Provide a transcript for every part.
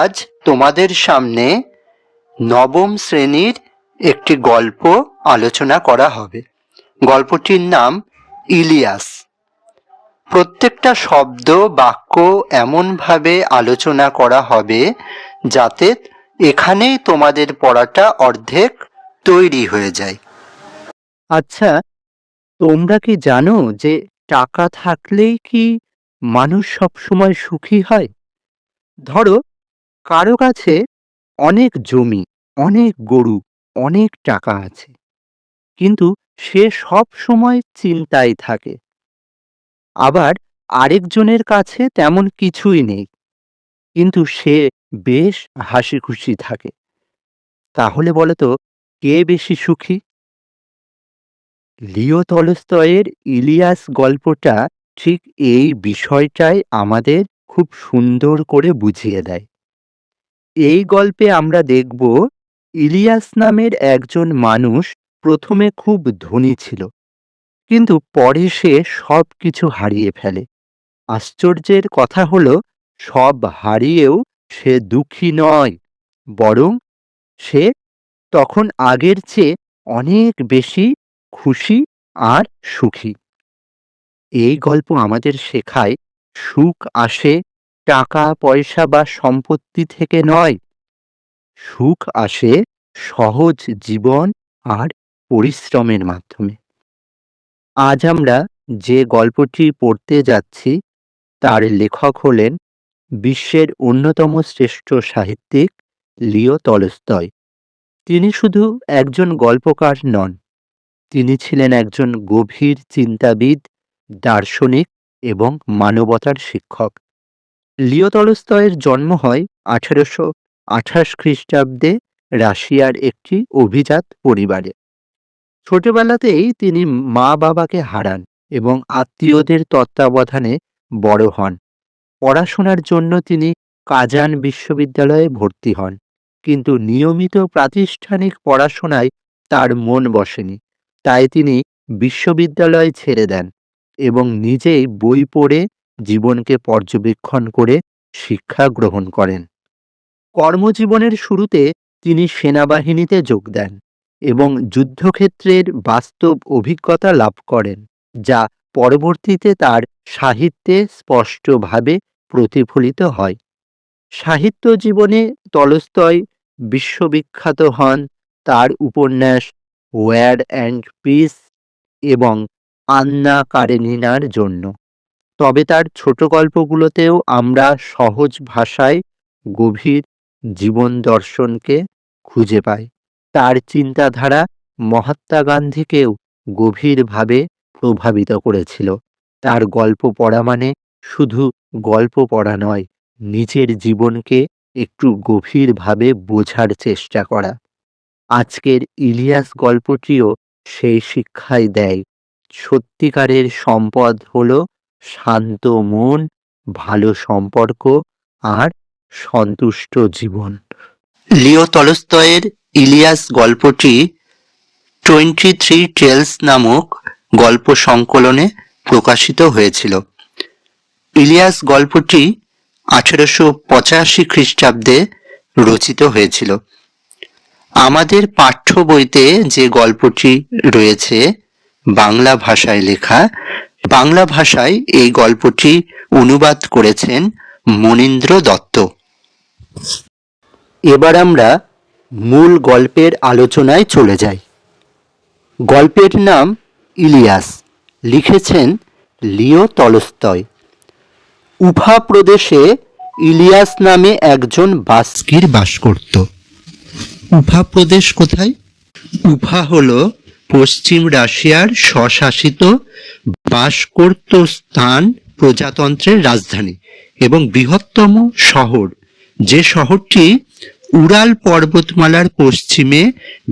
আজ তোমাদের সামনে নবম শ্রেণীর একটি গল্প আলোচনা করা হবে। গল্পটির নাম ইলিয়াস। প্রত্যেকটা শব্দ বাক্য এমনভাবে আলোচনা করা হবে যাতে এখানেই তোমাদের পড়াটা অর্ধেক তৈরি হয়ে যায়। আচ্ছা, তোমরা কি জানো যে টাকা থাকলেই কি মানুষ সবসময় সুখী হয়? ধরো, কারো কাছে অনেক জমি, অনেক গরু, অনেক টাকা আছে, কিন্তু সে সব সময় চিন্তায় থাকে। আবার আরেকজনের কাছে তেমন কিছুই নেই, কিন্তু সে বেশ হাসি খুশি থাকে। তাহলে বলো তো, কে বেশি সুখী? লিও তলস্তয়ের ইলিয়াস গল্পটা ঠিক এই বিষয়টাই আমাদের খুব সুন্দর করে বুঝিয়ে দেয়। এই গল্পে আমরা দেখব, ইলিয়াস নামের একজন মানুষ প্রথমে খুব ধনী ছিল, কিন্তু পরে সে সব কিছু হারিয়ে ফেলে। আশ্চর্যের কথা হলো, সব হারিয়েও সে দুঃখী নয়, বরং সে তখন আগের চেয়ে অনেক বেশি খুশি আর সুখী। এই গল্প আমাদের শেখায়, সুখ আসে টাকা পয়সা বা সম্পত্তি থেকে নয়, সুখ আসে সহজ জীবন আর পরিশ্রমের মাধ্যমে। আজ আমরা যে গল্পটি পড়তে যাচ্ছি তার লেখক হলেন বিশ্বের অন্যতম শ্রেষ্ঠ সাহিত্যিক লিও তলস্তয়। তিনি শুধু একজন গল্পকার নন, তিনি ছিলেন একজন গভীর চিন্তাবিদ, দার্শনিক এবং মানবতার শিক্ষক। লিও তলস্তয়ের জন্ম হয় 1828 খ্রিস্টাব্দে রাশিয়ার একটি অভিজাত পরিবারে। ছোটবেলাতেই তিনি মা বাবাকে হারান এবং আত্মীয়দের তত্ত্বাবধানে বড় হন। পড়াশোনার জন্য তিনি কাজান বিশ্ববিদ্যালয়ে ভর্তি হন, কিন্তু নিয়মিত প্রাতিষ্ঠানিক পড়াশোনায় তার মন বসেনি। তাই তিনি বিশ্ববিদ্যালয় ছেড়ে দেন এবং নিজেই বই পড়ে জীবনকে পর্যবেক্ষণ করে শিক্ষা গ্রহণ করেন। কর্মজীবনের শুরুতে তিনি সেনাবাহিনীতে যোগ দেন এবং যুদ্ধক্ষেত্রের বাস্তব অভিজ্ঞতা লাভ করেন, যা পরবর্তীতে তার সাহিত্যে স্পষ্টভাবে প্রতিফলিত হয়। সাহিত্য জীবনে তলস্তয় বিশ্ববিখ্যাত হন তার উপন্যাস ওয়ার অ্যান্ড পিস এবং আন্না কারেনিনার জন্য। তবে তার ছোট গল্পগুলোতেও আমরা সহজ ভাষায় গভীর জীবন দর্শনকে খুঁজে পাই। তার চিন্তাধারা মহাত্মা গান্ধীকেও গভীরভাবে প্রভাবিত করেছিল। তার গল্প পড়া মানে শুধু গল্প পড়া নয়, নিজের জীবনকে একটু গভীরভাবে বোঝার চেষ্টা করা। আজকের ইলিয়াস গল্পটিও সেই শিক্ষাই দেয়। সত্যিকারের সম্পদ হলো শান্ত মন, ভালো সম্পর্ক আর সন্তুষ্ট জীবন। লিও তলস্তয়ের ইলিয়াস গল্পটি 23 টেলস নামক গল্প সংকলনে প্রকাশিত হয়েছিল। ইলিয়াস গল্পটি 1885 খ্রিস্টাব্দে রচিত হয়েছিল। আমাদের পাঠ্য বইতে যে গল্পটি রয়েছে বাংলা ভাষায় লেখা, বাংলা ভাষায় এই গল্পটি অনুবাদ করেছেন মনীন্দ্র দত্ত। এবার আমরা মূল গল্পের আলোচনায় চলে যাই। গল্পের নাম ইলিয়াস, লিখেছেন লিও তলস্তয়। উফা প্রদেশে ইলিয়াস নামে একজন বাস্কির বাস করত। উফা প্রদেশ কোথায়? উফা হলো পশ্চিম রাশিয়ার স্বশাসিত বাশকোর্তস্তান প্রজাতন্ত্রের রাজধানী এবং বৃহত্তম শহর, যে শহরটি উরাল পর্বতমালার পশ্চিমে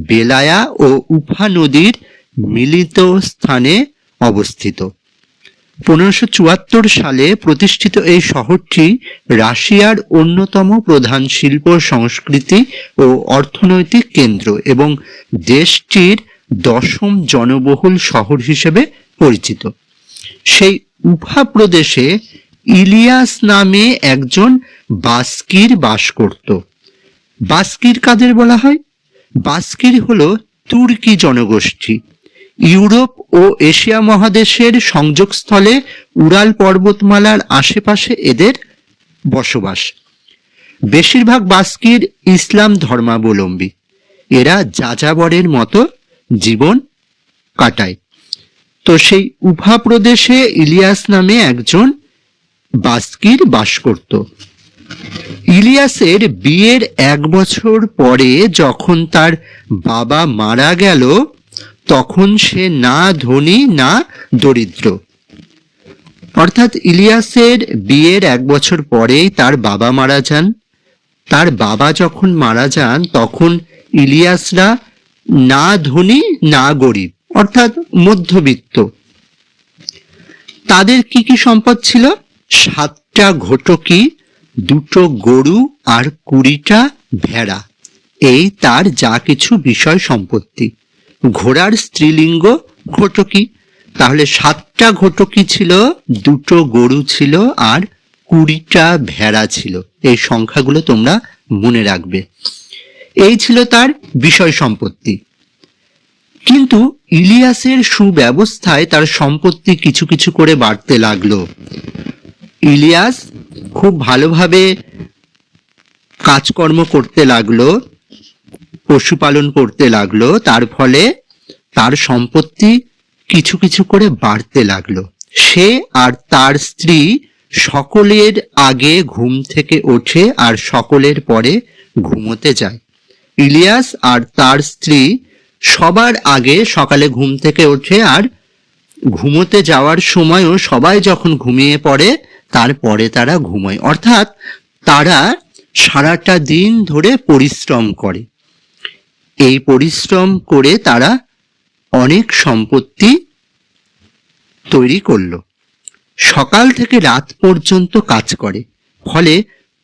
বেলায়া ও উফা নদীর মিলিত স্থানে অবস্থিত। 1574 সালে প্রতিষ্ঠিত এই শহরটি রাশিয়ার অন্যতম প্রধান শিল্প, সংস্কৃতি ও অর্থনৈতিক কেন্দ্র এবং দেশটির 10ম জনবহুল শহর হিসেবে পরিচিত। সেই উফা প্রদেশে ইলিয়াস নামে একজন বাস্কির বাস করত। বাস্কির কাদের বলা হয়? বাস্কির হলো তুর্কি জনগোষ্ঠী। ইউরোপ ও এশিয়া মহাদেশের সংযোগস্থলে উরাল পর্বতমালার আশেপাশে এদের বসবাস। বেশিরভাগ বাস্কির ইসলাম ধর্মাবলম্বী। এরা যাযাবরের মতো জীবন কাটায়। তো সেই উফা প্রদেশে ইলিয়াস নামে একজন বাস্কির বাস করত। ইলিয়াসের বিয়ের 1 বছর পরে যখন তার বাবা মারা গেল, তখন সে না ধনী না দরিদ্র। অর্থাৎ ইলিয়াসের বিয়ের 1 বছর পরেই তার বাবা মারা যান। তার বাবা যখন মারা যান তখন ইলিয়াসরা না ধনী না গরিব, অর্থাৎ মধ্যবিত্ত। তাদের কি কি সম্পদ ছিল? 7টা ঘটকি, 2টো গরু আর 20টা ভেড়া। এই তার যা কিছু বিষয় সম্পত্তি। ঘোড়ার স্ত্রীলিঙ্গ ঘটকি। তাহলে 7টা ঘটকি ছিল, 2টো গরু ছিল আর 20টা ভেড়া ছিল। এই সংখ্যাগুলো তোমরা মনে রাখবে। এই ছিল তার বিষয় সম্পত্তি। কিন্তু ইলিয়াসের সুব্যবস্থায় তার সম্পত্তি কিছু কিছু করে বাড়তে লাগলো। ইলিয়াস খুব ভালোভাবে কাজকর্ম করতে লাগলো, পশুপালন করতে লাগলো। তার ফলে তার সম্পত্তি কিছু কিছু করে বাড়তে লাগলো। সে আর তার স্ত্রী সকলের আগে ঘুম থেকে ওঠে আর সকলের পরে ঘুমোতে যায়। ইলিয়াস আর তার স্ত্রী সবার আগে সকালে ঘুম থেকে ওঠে আর ঘুমোতে যাওয়ার সময়ও সবাই যখন ঘুমিয়ে পড়ে তারপরে তারা ঘুমায়। অর্থাৎ তারা সারাটা দিন ধরে পরিশ্রম করে। এই পরিশ্রম করে তারা অনেক সম্পত্তি তৈরি করলো। সকাল থেকে রাত পর্যন্ত কাজ করে। ফলে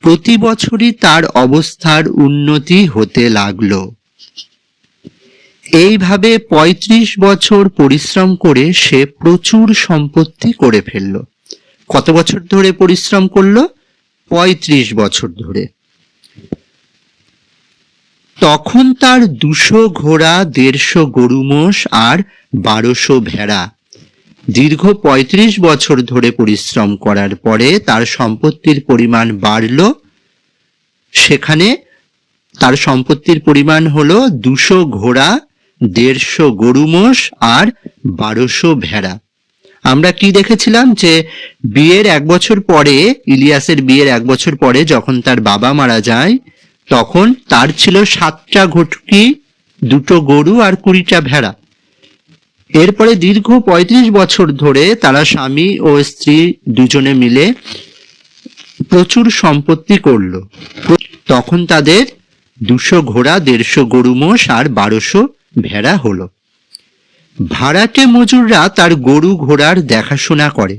প্রতি বছরই তার অবস্থার উন্নতি হতে লাগলো। এইভাবে 35 বছর পরিশ্রম করে সে প্রচুর সম্পত্তি করে ফেলল। কত বছর ধরে পরিশ্রম করলো? 35 বছর ধরে। তখন তার 200 ঘোড়া, 150 গরু মোষ আর 1200 ভেড়া। দীর্ঘ 35 বছর ধরে পরিশ্রম করার পরে তার সম্পত্তির পরিমাণ বাড়ল। সেখানে তার সম্পত্তির পরিমাণ হলো 200 ঘোড়া, 150 গরু মোষ আর 1200 ভেড়া। আমরা কি দেখেছিলাম যে বিয়ের 1 বছর পরে, ইলিয়াসের বিয়ের 1 বছর পরে যখন তার বাবা মারা যায়, তখন তার ছিল 7টা ঘটকি, 2টো গরু আর 20টা ভেড়া। এরপরে দীর্ঘ 35 বছর ধরে তারা স্বামী ও স্ত্রী দুজনে মিলে প্রচুর সম্পত্তি করলো। তখন তাদের 200 ঘোড়া, 150 গরু মোষ আর 1200 ভেড়া হলো। ভাড়াটে মজুররা তার গরু ঘোড়ার দেখাশোনা করে।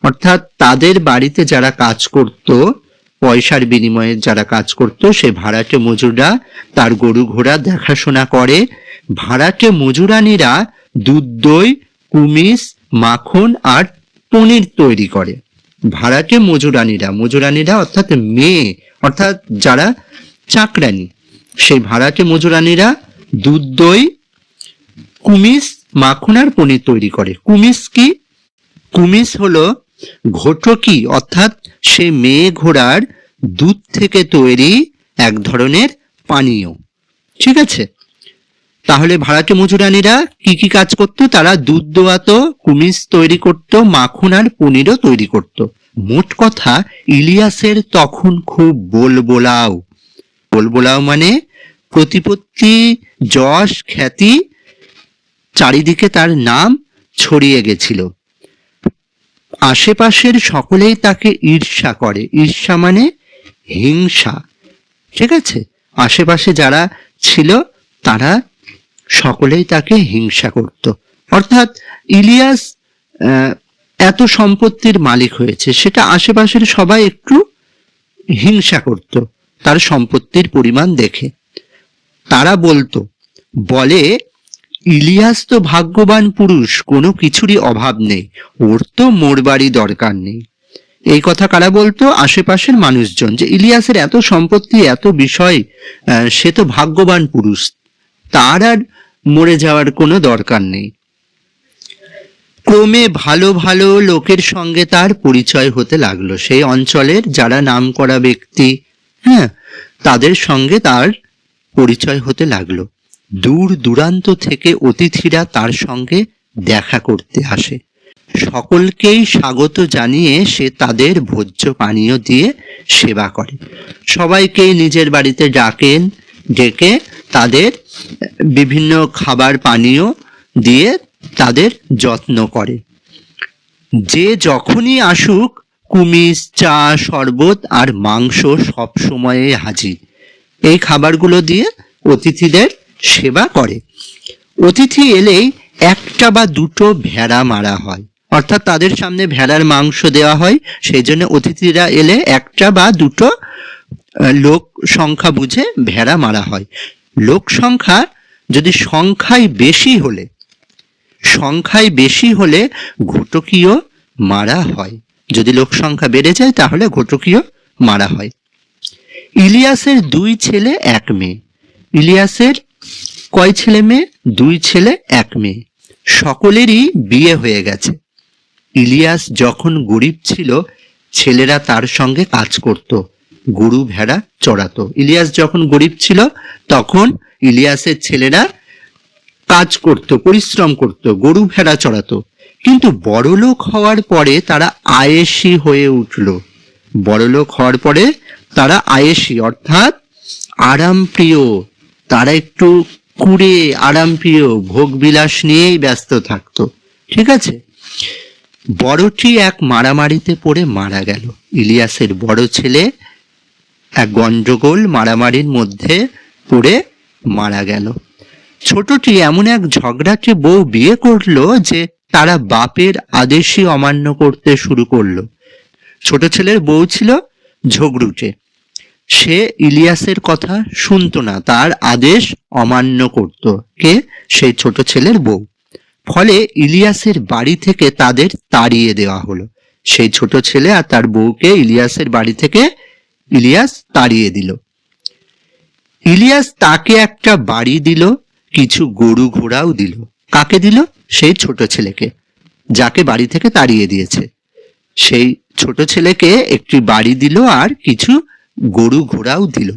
অর্থাৎ তাদের বাড়িতে যারা কাজ করত, পয়সার বিনিময়ে যারা কাজ করত, সে ভাড়াটে মজুররা তার গরু ঘোড়া দেখাশোনা করে। ভাড়াটে মজুরানীরা দুধ, দই, কুমিস, মাখন আর পনির তৈরি করে। ভাড়াটে মজুরানীরা অর্থাৎ মেয়ে, অর্থাৎ যারা চাকরানি, সেই ভাড়াটে মজুরানীরা দুধ, দই, কুমিস, মাখন আর পনির তৈরি করে। কুমিস কি? কুমিস হলো ঘটকি, অর্থাৎ সে মেয়ে ঘোড়ার দুধ থেকে তৈরি এক ধরনের পানীয়। ঠিক আছে? তাহলে ভাড়াটে মজুরানীরা কি কি কাজ করত? তারা দুধ দোয়াতো, কুমিস তৈরি করত, মাখন আর পনিরও তৈরি করত। মোট কথা ইলিয়াসের তখন খুব বলবোলাও মানে প্রতিপত্তি, যশ, খ্যাতি, চারিদিকে তার নাম ছড়িয়ে গেছিল। আশেপাশের সকলেই তাকে ঈর্ষা করে। ঈর্ষা মানে হিংসা। ঠিক আছে? আশেপাশে যারা ছিল তারা সকলেই তাকে হিংসা করত। অর্থাৎ ইলিয়াস এত সম্পত্তির মালিক হয়েছে, সেটা আশেপাশের সবাই একটু হিংসা করত তার সম্পত্তির পরিমাণ দেখে। তারা বলে ইলিয়াস তো ভাগ্যবান পুরুষ, কোনো কিছুরই অভাব নেই, ওর তো মোড়বাড়ি দরকার নেই। এই কথা কারা বলতো? আশেপাশের মানুষজন, যে ইলিয়াসের এত সম্পত্তি, এত বিষয়, সে তো ভাগ্যবান পুরুষ, তার আর মরে যাওয়ার কোনো দরকার নেই। ক্রমে ভালো ভালো লোকের সঙ্গে তার পরিচয় হতে লাগলো। সেই অঞ্চলের যারা নামকরা ব্যক্তি, হ্যাঁ, তাদের সঙ্গে তার পরিচয় হতে লাগলো। দূর দূরান্ত থেকে অতিথিরা তার সঙ্গে দেখা করতে আসে। সকলকেই স্বাগত জানিয়ে সে তাদের ভোজ্য পানীয় দিয়ে সেবা করে। সবাইকেই নিজের বাড়িতে ডেকে তাদের বিভিন্ন খাবার পানীয় দিয়ে তাদের যত্ন করে। যে যখনই আসুক, কুমিজ, চা, শরবত আর মাংস সব সময়ে হাজির। এই খাবারগুলো দিয়ে অতিথিদের সেবা করে। অতিথি এলেই একটা বা দুটো ভেড়া মারা হয়, অর্থাৎ তাদের সামনে ভেড়ার মাংস দেওয়া হয়। সেই জন্য অতিথিরা এলে একটা বা দুটো লোক সংখ্যা বুঝে ভেড়া মারা হয়। লোক সংখ্যা যদি সংখ্যায় বেশি হলে ঘটকীয় মারা হয়। যদি লোক সংখ্যা বেড়ে যায় তাহলে ঘটকীয় মারা হয়। ইলিয়াসের 2 ছেলে 1 মেয়ে। ইলিয়াসের কয় ছেলে মেয়ে? 2 ছেলে 1 মেয়ে। সকলেরই বিয়ে হয়ে গেছে। ইলিয়াস যখন গরিব ছিল, ছেলেরা তার সঙ্গে কাজ করত, গরু ভেড়া চড়াতো। ইলিয়াস যখন গরিব ছিল তখন ইলিয়াসের ছেলেরা কাজ করত, পরিশ্রম করত, গরু ভেড়া চড়াতো। কিন্তু বড়লোক হওয়ার পরে তারা আয়েশি হয়ে উঠল। বড়লোক হওয়ার পরে তারা আয়েশি অর্থাৎ আরামপ্রিয়। তারা একটু কুড়ে আরামপ্রিয়, ভোগবিলাস নিয়েই ব্যস্ত থাকতো। ঠিক আছে? বড়টি এক মারামারিতে পড়ে মারা গেল। ইলিয়াসের বড় ছেলে এক গন্ডগোল মারামারির মধ্যে পড়ে মারা গেল। ছোটটি এমন এক ঝগড়াটে বউ বিয়ে করলো যে তারা বাপের আদেশই অমান্য করতে শুরু করলো। ছোট ছেলের বউ ছিল ঝগড়ুটে। সে ইলিয়াসের কথা শুনতো না, তার আদেশ অমান্য করত। কে? সেই ছোট ছেলের বউ। ফলে ইলিয়াসের বাড়ি থেকে তাদের তাড়িয়ে দেওয়া হলো। সেই ছোট ছেলে আর তার বউকে ইলিয়াসের বাড়ি থেকে ইলিয়াস তাড়িয়ে দিল। ইলিয়াস তাকে একটা বাড়ি দিল, কিছু গরু ঘোড়াও দিল। কাকে দিল? সেই ছোট ছেলেকে, যাকে বাড়ি থেকে তাড়িয়ে দিয়েছে। সেই ছোট ছেলেকে একটি বাড়ি দিল আর কিছু গরু ঘোড়াও দিল।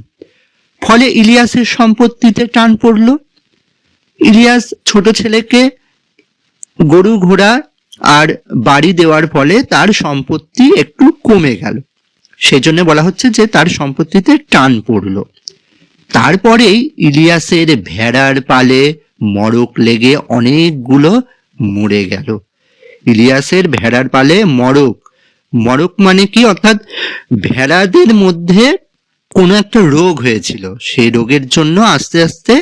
ফলে ইলিয়াসের সম্পত্তিতে টান পড়ল। ইলিয়াস ছোট ছেলেকে গরু ঘোড়া আর বাড়ি দেওয়ার ফলে তার সম্পত্তি একটু কমে গেল। সেজন্য বলা হচ্ছে যে তার সম্পত্তিতে টান পড়ল। তারপরেই ইলিয়াসের ভেড়ার পালে মড়ক লেগে অনেকগুলো মরে গেল। ইলিয়াসের ভেড়ার পালে মড়ক মানে কি? অর্থাৎ ভেড়াদের মধ্যে কোনো একটা রোগ হয়েছিল, সেই রোগের জন্য আস্তে আস্তে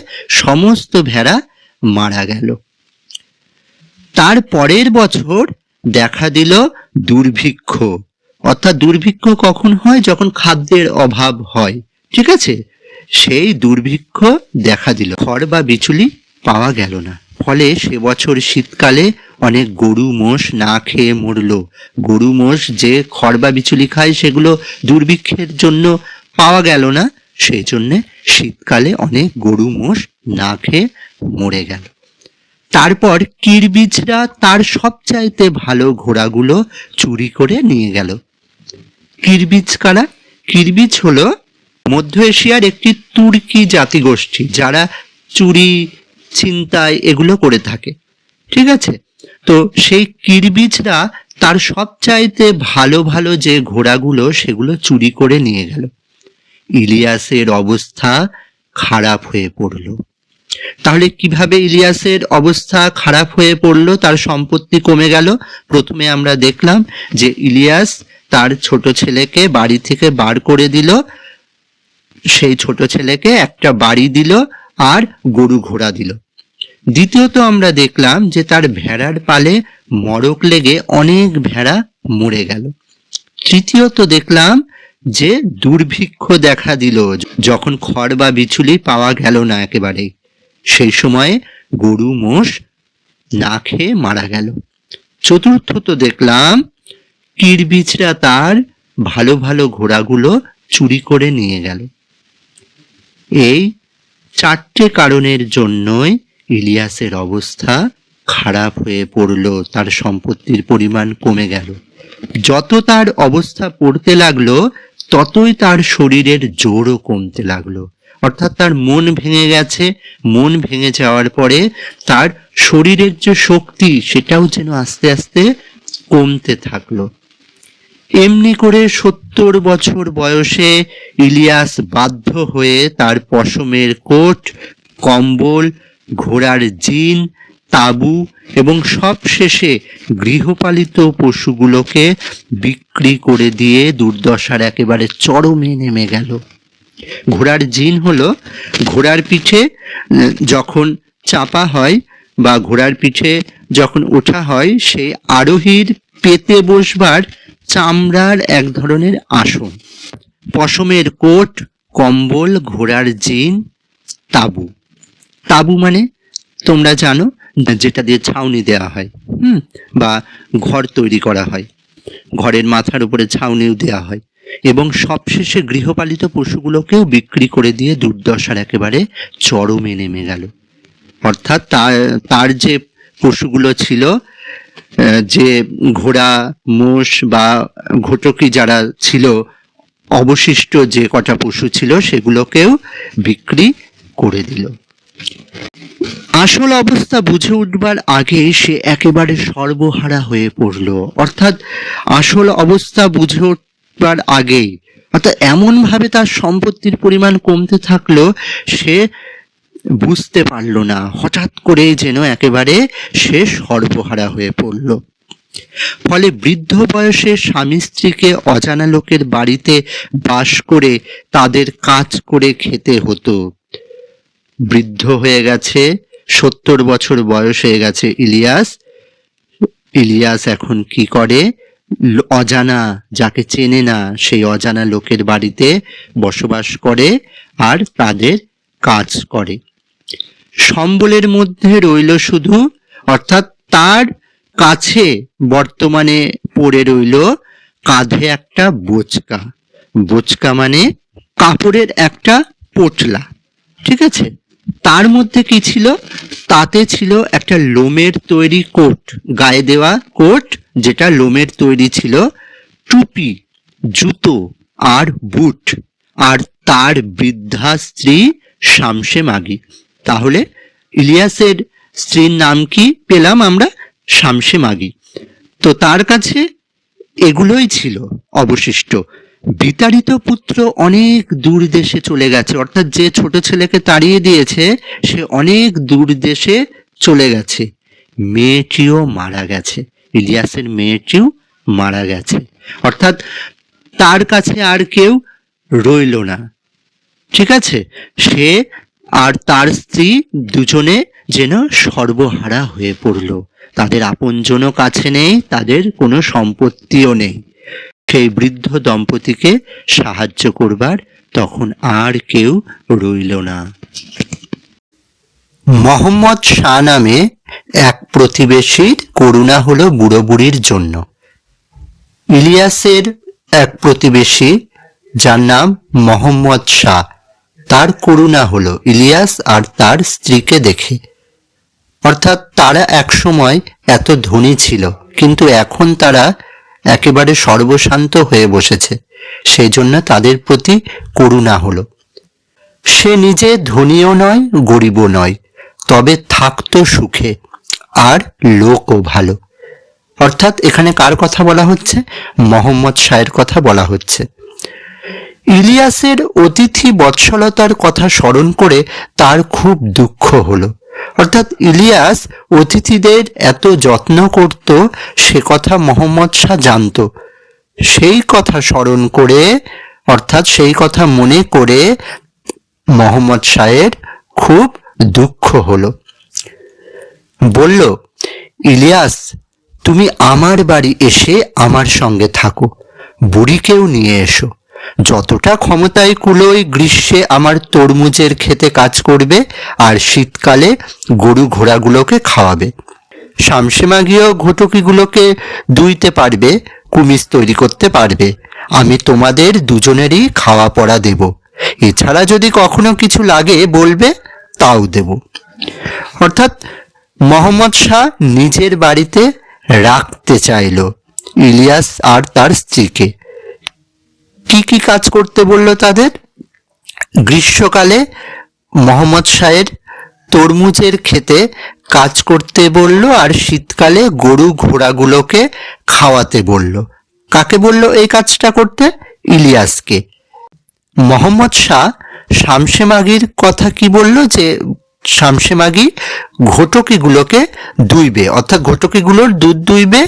সমস্ত ভেড়া মারা গেল। তার পরের বছর দেখা দিল দুর্ভিক্ষ। অর্থাৎ দুর্ভিক্ষ কখন হয়? যখন খাদ্যের অভাব হয়। ঠিক আছে? সেই দুর্ভিক্ষ দেখা দিল। খড় বা বিচুলি পাওয়া গেল না। ফলে সে বছর শীতকালে অনেক গরু মোষ না খেয়ে মরল। গরু মোষ যে খড় বা বিচুলি খায় সেগুলো দুর্ভিক্ষের জন্য পাওয়া গেল না, সেই জন্যে শীতকালে অনেক গরু মোষ না খেয়ে মরে গেল। তারপর কিরবিজরা তার সবচাইতে ভালো ঘোড়াগুলো চুরি করে নিয়ে গেল। কিরবিজ কারা? কিরবিজ হলো মধ্য এশিয়ার একটি তুর্কি জাতিগোষ্ঠী, যারা চুরি ছিনতাই এগুলো করে থাকে। ঠিক আছে? তো সেই কিরবিজরা তার সবচাইতে ভালো ভালো যে ঘোড়াগুলো সেগুলো চুরি করে নিয়ে গেল। ইলিয়াসের অবস্থা খারাপ হয়ে পড়ল। তাহলে কিভাবে ইলিয়াসের অবস্থা খারাপ হয়ে পড়লো, তার সম্পত্তি কমে গেল? প্রথমে আমরা দেখলাম যে ইলিয়াস তার ছোট ছেলেকে বাড়ি থেকে বার করে দিল। সেই ছোট ছেলেকে একটা বাড়ি দিল আর গরু ঘোড়া দিল। দ্বিতীয়ত আমরা দেখলাম যে তার ভেড়ার পালে মড়ক লেগে অনেক ভেড়া মরে গেল। তৃতীয়ত দেখলাম যে দুর্ভিক্ষ দেখা দিল, যখন খড় বা বিচুলি পাওয়া গেল না একেবারেই, সেই সময়ে গরু মোষ না খেয়ে মারা গেল। চতুর্থত দেখলাম কিরবিচরা তার ভালো ভালো ঘোড়াগুলো চুরি করে নিয়ে গেল। এই 4টে কারণের জন্যই ইলিয়াসের অবস্থা খারাপ হয়ে পড়ল, তার সম্পত্তির পরিমাণ কমে গেল। যত তার অবস্থা পড়তে লাগলো ততই তার শরীরের জোরও কমতে লাগলো। অর্থাৎ তার মন ভেঙে গেছে। মন ভেঙে যাওয়ার পরে তার শরীরের যে শক্তি সেটাও যেন আস্তে আস্তে কমতে থাকলো। এমনি করে 70 বছর বয়সে ইলিয়াস বাধ্য হয়ে তার পশমের কোট, কম্বল, ঘোড়ার জিন, তাঁবু এবং সবশেষে গৃহপালিত পশুগুলোকে বিক্রি করে দিয়ে দুর্দশার একেবারে চরমে নেমে গেল। ঘোড়ার জিন হলো ঘোড়ার পিঠে যখন চাপা হয় বা ঘোড়ার পিঠে যখন ওঠা হয় সেই আরোহীর পেতে বসবার চামড়ার এক ধরনের আসন। পশমের কোট, কম্বল, ঘোড়ার জিন, তাঁবু। তাঁবু মানে তোমরা জানো, যেটা দিয়ে ছাউনি দেওয়া হয়, বা ঘর তৈরি করা হয়, ঘরের মাথার উপরে ছাউনিও দেওয়া হয়। এবং সবশেষে গৃহপালিত পশুগুলোকেও বিক্রি করে দিয়ে দুর্দশার একেবারে চরমে নেমে গেল। অর্থাৎ তার যে পশুগুলো ছিল, যে ঘোড়া, মোষ বা ঘটকি যারা ছিল, অবশিষ্ট যে কটা পশু ছিল সেগুলোকেও বিক্রি করে দিল। আসল অবস্থা বুঝে উঠবার আগে সে একেবারে সর্বহারা হয়ে পড়ল। অর্থাৎ আসল অবস্থা বুঝে উঠবার আগেই, অর্থাৎ এমন ভাবে তার সম্পত্তির পরিমাণ কমতে থাকলো, সে বুঝতে পারলো না। হঠাৎ করে যেন একেবারে সে সর্বহারা হয়ে পড়ল। ফলে বৃদ্ধ বয়সে স্বামী স্ত্রীকে অজানা লোকের বাড়িতে বাস করে তাদের কাজ করে খেতে হতো। বৃদ্ধ হয়ে গেছে, 70 বছর বয়স হয়ে গেছে ইলিয়াস এখন কি করে? অজানা, যাকে চেনে না সেই অজানা লোকের বাড়িতে বসবাস করে আর তাদের কাজ করে। সম্বলের মধ্যে রইল শুধু, অর্থাৎ তার কাছে বর্তমানে পড়ে রইল কাঁধে একটা বোচকা। বোচকা মানে কাপড়ের একটা পোটলা, ঠিক আছে? তার মধ্যে কি ছিল? তাতে ছিল একটা লোমের তৈরি কোট, গায়ে দেওয়া কোট, যেটা লোমের তৈরি ছিল, টুপি, জুতো আর বুট, আর তার বৃদ্ধা স্ত্রী শামসে মাগি। তাহলে ইলিয়াসের স্ত্রীর নাম কি পেলাম আমরা? শামসে মাগি। তো তার কাছে এগুলোই ছিল অবশিষ্ট। বিতাড়িত পুত্র অনেক দূর দেশে চলে গেছে, অর্থাৎ যে ছোট ছেলেকে তাড়িয়ে দিয়েছে সে অনেক দূর দেশে চলে গেছে। মেয়েটিও মারা গেছে, ইলিয়াসের মেয়েটিও মারা গেছে। অর্থাৎ তার কাছে আর কেউ রইল না, ঠিক আছে? সে আর তার স্ত্রী দুজনে যেন সর্বহারা হয়ে পড়ল। তাদের আপনজনও কাছে নেই, তাদের কোনো সম্পত্তিও নেই। সেই বৃদ্ধ দম্পতিকে সাহায্য করবার তখন আর কেউ রইল না। মোহাম্মদ শাহ নামে এক প্রতিবেশীর করুণা হলো বুড়ো বুড়ির জন্য। ইলিয়াসের এক প্রতিবেশী, যার নাম মোহাম্মদ শাহ, তার করুণা হলো ইলিয়াস আর তার স্ত্রীকে দেখে। অর্থাৎ তারা একসময় এত ধনী ছিল, কিন্তু এখন তারা একেবারে সর্বশান্ত হয়ে বসেছে, সেই জন্য তাদের প্রতি করুণা হলো। সে নিজে ধনীও নয়, গরিবও নয়, তবে থাকতো সুখে, আর লোকও ভালো। অর্থাৎ এখানে কার কথা বলা হচ্ছে? মোহাম্মদ শাহের কথা বলা হচ্ছে। ইলিয়াসের অতিথি বৎসলতার কথা স্মরণ করে তার খুব দুঃখ হলো। অর্থাৎ ইলিয়াস অতিথিদের এত যত্ন করত, সে কথা মোহাম্মদ শাহ জানত। সেই কথা স্মরণ করে, অর্থাৎ সেই কথা মনে করে মোহাম্মদ শাহের খুব দুঃখ হলো। বলল, ইলিয়াস, তুমি আমার বাড়ি এসে আমার সঙ্গে থাকো, বুড়িকেও নিয়ে এসো। যতটা ক্ষমতায় কুলোয় গ্রীষ্মে আমার তরমুজের খেতে কাজ করবে, আর শীতকালে গরু ঘোড়াগুলোকে খাওয়াবে। শামসে মাগিও ঘটকিগুলোকে দুইতে পারবে, কুমিজ তৈরি করতে পারবে। আমি তোমাদের দুজনেরই খাওয়া পড়া দেব। এছাড়া যদি কখনো কিছু লাগে বলবে, তাও দেব। অর্থাৎ মোহাম্মদ শাহ নিজের বাড়িতে রাখতে চাইল ইলিয়াস আর তার স্ত্রীকে। কি কি কাজ করতে বলল তাদের? গ্রীষ্মকালে মোহাম্মদ শাহের তরমুজের ক্ষেতে কাজ করতে বলল, আর শীতকালে গরু ঘোড়াগুলোকে খাওয়াতে বলল। কাকে বলল এই কাজটা করতে? ইলিয়াসকে। মোহাম্মদ শাহ শামসে মাগির কথা কি বলল? যে শামসে মাগি ঘটকিগুলোকে দুইবে, অর্থাৎ ঘটকিগুলোর দুধ দুইবে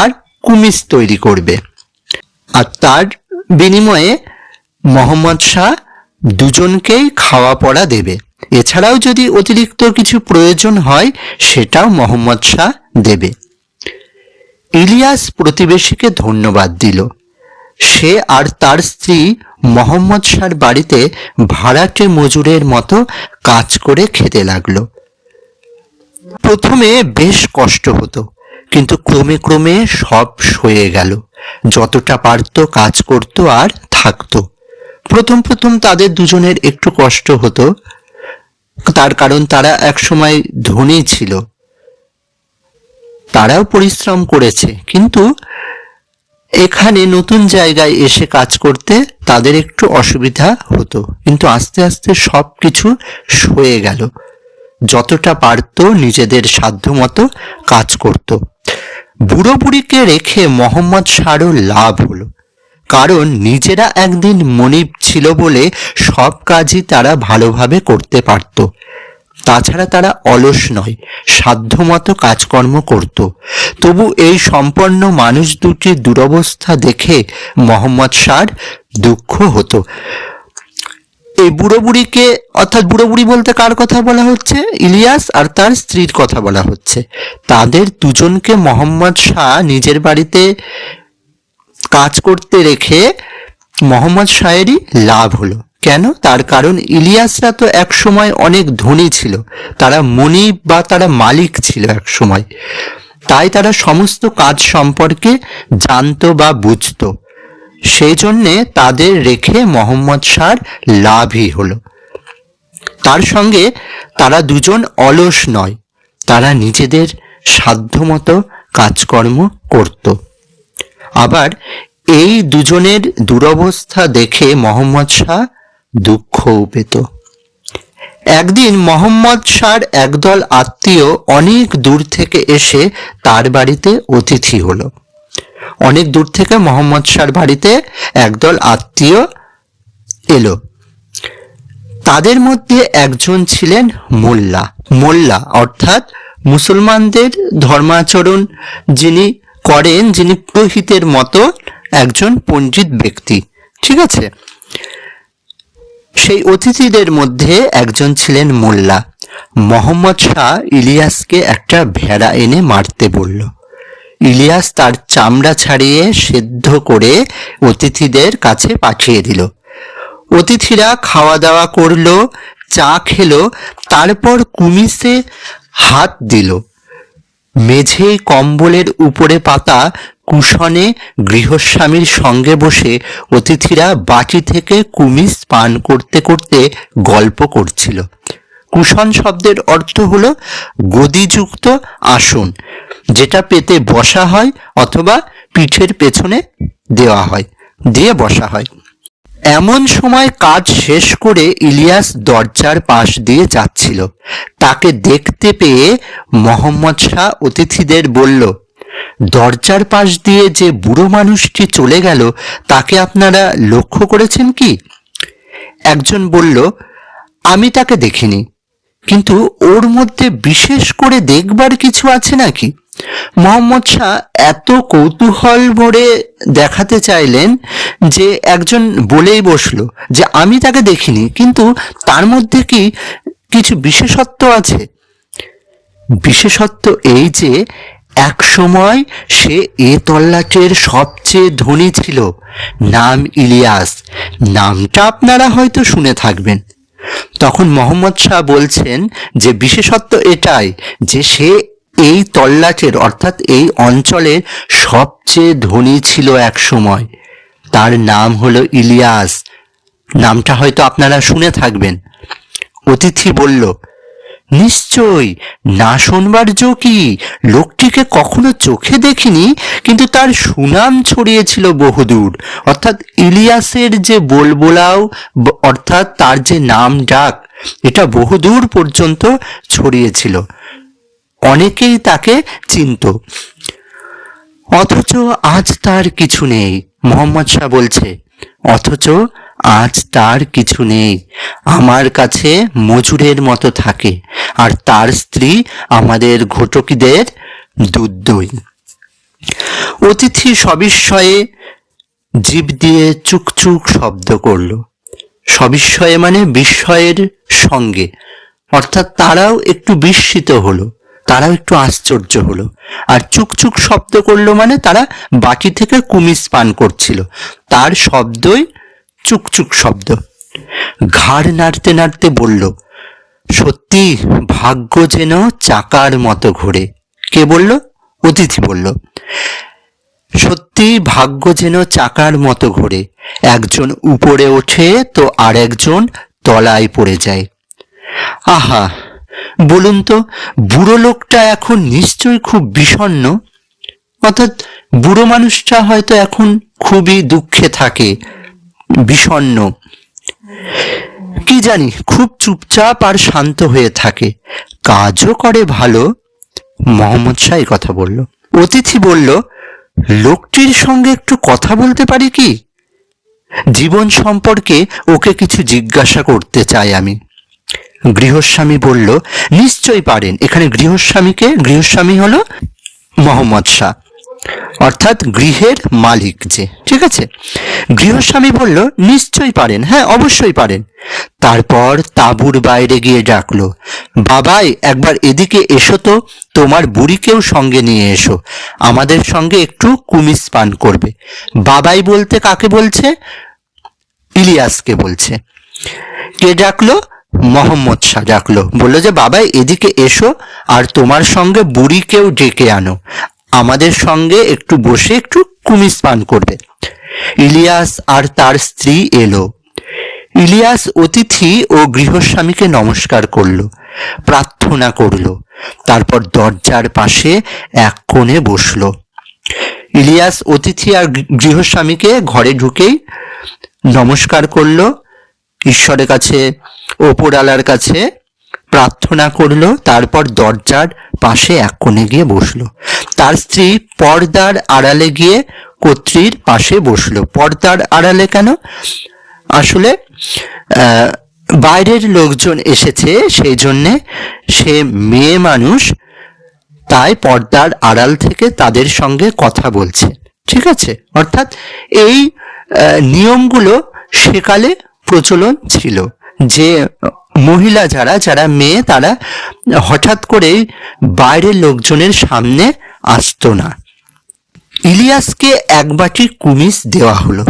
আর কুমিজ তৈরি করবে। আর তার বিনিময়ে মোহাম্মদ শাহ দুজনকেই খাওয়া পড়া দেবে। এছাড়াও যদি অতিরিক্ত কিছু প্রয়োজন হয় সেটাও মোহাম্মদ শাহ দেবে। ইলিয়াস প্রতিবেশীকে ধন্যবাদ দিল। সে আর তার স্ত্রী মোহাম্মদ শাহর বাড়িতে ভাড়াটে মজুরের মতো কাজ করে খেতে লাগলো। প্রথমে বেশ কষ্ট হতো, কিন্তু ক্রমে ক্রমে সব সয়ে গেল। যতটা পারত কাজ করত আর থাকতো। প্রথম প্রথম তাদের দুজনের একটু কষ্ট হতো, তার কারণ তারা একসময় ধনী ছিল, তারাও পরিশ্রম করেছে, কিন্তু এখানে নতুন জায়গায় এসে কাজ করতে তাদের একটু অসুবিধা হতো। কিন্তু আস্তে আস্তে সব কিছু সয়ে গেল। যতটা পারত নিজেদের সাধ্যমতো কাজ করত। বুড়ো বুড়িকে রেখে মোহাম্মদ শাহরও লাভ হলো, কারণ নিজেরা একদিন মনিব ছিল বলে সব কাজই তারা ভালোভাবে করতে পারত। তাছাড়া তারা অলস নয়, সাধ্যমতো কাজকর্ম করত। তবু এই সম্পন্ন মানুষ দুটির দুরবস্থা দেখে মোহাম্মদ শাহর দুঃখ হতো। এই বুড়ো বুড়িকে, অর্থাৎ বুড়ো বুড়ি বলতে কার কথা বলা হচ্ছে? ইলিয়াস আর তার স্ত্রীর কথা বলা হচ্ছে। তাদের দুজনকে মোহাম্মদ শাহ নিজের বাড়িতে কাজ করতে রেখে মোহাম্মদ শাহেরই লাভ হলো। কেন? তার কারণ ইলিয়াসরা তো এক সময় অনেক ধনী ছিল, তারা মনিব বা তারা মালিক ছিল এক সময়, তাই তারা সমস্ত কাজ সম্পর্কে জানতো বা বুঝতো। সেই জন্যে তাদের রেখে মোহাম্মদ শাহর লাভই হলো। তার সঙ্গে তারা দুজন অলস নয়, তারা নিজেদের সাধ্যমতো কাজকর্ম করত। আবার এই দুজনের দুরবস্থা দেখে মোহাম্মদ শাহ দুঃখও পেত। একদিন মোহাম্মদ শাহর একদল আত্মীয় অনেক দূর থেকে এসে তার বাড়িতে অতিথি হলো। অনেক দূর থেকে মোহাম্মদ শাহর বাড়িতে একদল আত্মীয় এলো। তাদের মধ্যে একজন ছিলেন মোল্লা। মোল্লা অর্থাৎ মুসলমানদের ধর্মাচরণ যিনি করেন, যিনি পুরোহিতের মতো একজন পণ্ডিত ব্যক্তি। ঠিক আছে? সেই অতিথিদের মধ্যে একজন ছিলেন মোল্লা। মোহাম্মদ শাহ ইলিয়াসকে একটা ভেড়া এনে মারতে বলল। ইলিয়াস তার চামড়া ছাড়িয়ে সেদ্ধ করে অতিথিদের কাছে পাঠিয়ে দিল। অতিথিরা খাওয়া দাওয়া করলো, চা খেলো, তারপর কুমিসে হাত দিল। মেঝে কম্বলের উপরে পাতা কুশনে গৃহস্বামীর সঙ্গে বসে অতিথিরা বাটি থেকে কুমিজ পান করতে করতে গল্প করছিল। কুশন শব্দের অর্থ হলো গদিযুক্ত আসন, যেটা পেতে বসা হয় অথবা পিঠের পেছনে দেওয়া হয়, দিয়ে বসা হয়। এমন সময় কাজ শেষ করে ইলিয়াস দরজার পাশ দিয়ে যাচ্ছিল। তাকে দেখতে পেয়ে মোহাম্মদ শাহ অতিথিদের বলল, দরজার পাশ দিয়ে যে বুড়ো মানুষটি চলে গেল তাকে আপনারা লক্ষ্য করেছেন কি? একজন বলল, আমি তাকে দেখিনি, কিন্তু ওর মধ্যে বিশেষ করে দেখবার কিছু আছে নাকি? মোহাম্মদ শাহ এত কৌতূহল ভরে দেখাতে চাইলেন যে একজন বলেই বসলো যে আমি তাকে দেখিনি, কিন্তু তার মধ্যে কি কিছু বিশেষত্ব আছে? বিশেষত্ব এই যে এক সময় সে এ তল্লাটের সবচেয়ে ধনী ছিল। নাম ইলিয়াস। নামটা আপনারা হয়তো শুনে থাকবেন। তখন মোহাম্মদ শাহ বলছেন যে বিশেষত্ব এটাই যে সে এই তল্লাটের অর্থাৎ এই অঞ্চলের সবচেয়ে ধনী ছিল এক সময়। তার নাম হলো ইলিয়াস। নামটা হয়তো আপনারা শুনে থাকবেন। অতিথি বলল, নিশ্চয়, না শুনবার জো কি? লোকটিকে কখনো চোখে দেখিনি, কিন্তু তার সুনাম ছড়িয়েছিল বহুদূর। অর্থাৎ ইলিয়াসের যে বলবোলাও, অর্থাৎ তার যে নাম ডাক, এটা বহুদূর পর্যন্ত ছড়িয়েছিল। অনেকেই তাকে চিনত। অথচ আজ তার কিছু নেই। মোহাম্মদ শাহ বলছে, অথচ আজ তার কিছু নেই। আমার কাছে মজুরের মতো থাকে, আর তার স্ত্রী আমাদের ঘটকিদের দুধ দই। অতিথি সবিস্ময়ে জিভ দিয়ে চুকচুক শব্দ করল। সবিস্ময়ে মানে বিস্ময়ের সঙ্গে, অর্থাৎ তারাও একটু বিস্মিত হলো, তারাও একটু আশ্চর্য হলো। আর চুকচুক শব্দ করলো মানে তারা বাটি থেকে কুমিজ পান করছিল, তার শব্দই চুকচুক শব্দ। ঘাড় নাড়তে নাড়তে বলল, সত্যি ভাগ্য যেন চাকার মতো ঘোরে। কে বলল? অতিথি বলল, সত্যি ভাগ্য যেন চাকার মতো ঘোরে। একজন উপরে ওঠে তো আর একজন তলায় পড়ে যায়। আহা, বলুন তো, বুড়ো লোকটা এখন নিশ্চয়ই খুব বিষণ্ণ। অর্থাৎ বুড়ো মানুষটা হয়তো এখন খুবই দুঃখে থাকে, বিষণ্ণ। কি জানি, খুব চুপচাপ আর শান্ত হয়ে থাকে, কাজও করে ভালো। মোহাম্মদ শাহ এই কথা বলল। অতিথি বলল, লোকটির সঙ্গে একটু কথা বলতে পারি কি? জীবন সম্পর্কে ওকে কিছু জিজ্ঞাসা করতে চাই আমি। গৃহস্বামী বলল, নিশ্চয়ই পারেন। এখানে গৃহস্বামী হলো মোহাম্মদ শাহ, অর্থাৎ গৃহের মালিক যে, ঠিক আছে। গৃহস্বামী বলল, নিশ্চয়ই পারেন, হ্যাঁ অবশ্যই পারেন। তারপর তাঁবুর বাইরে গিয়ে ডাকলো, বাবাই একবার এদিকে এসো তো, তোমার বুড়িকেও সঙ্গে নিয়ে এসো, আমাদের সঙ্গে একটু কুমিজ পান করবে। বাবাই বলতে কাকে বলছে? ইলিয়াসকে বলছে। কে ডাকলো? মোহাম্মদ শাহ ডাকলো, বললো যে বাবাই এদিকে এসো, আর তোমার সঙ্গে বুড়িকেও ডেকে আনো, আমাদের সঙ্গে একটু বসে একটু কুমিজ পান করবে। ইলিয়াস আর তার স্ত্রী এলো। ইলিয়াস অতিথি ও গৃহস্বামীকে নমস্কার করলো, প্রার্থনা করলো, তারপর দরজার পাশে এক কোণে বসলো। ইলিয়াস অতিথি আর গৃহস্বামীকে ঘরে ঢুকেই নমস্কার করলো, ঈশ্বরের কাছে, ওপরওয়ালার কাছে প্রার্থনা করলো, তারপর দরজার পাশে এক কোণে গিয়ে বসলো। তার স্ত্রী পর্দার আড়ালে গিয়ে কর্ত্রীর পাশে বসলো। পর্দার আড়ালে কেন? আসলে বাইরের লোকজন এসেছে, সেই জন্যে সে মেয়ে মানুষ, তাই পর্দার আড়াল থেকে তাদের সঙ্গে কথা বলছে, ঠিক আছে। অর্থাৎ এই নিয়মগুলো সেকালে প্রচলন ছিল, যে মহিলা যারা মেয়ে, তারা হঠাৎ করে বাইরের লোকজনের সামনে আসতো না। ইলিয়াসকে এক বাটি কুমিজ দেওয়া হলো।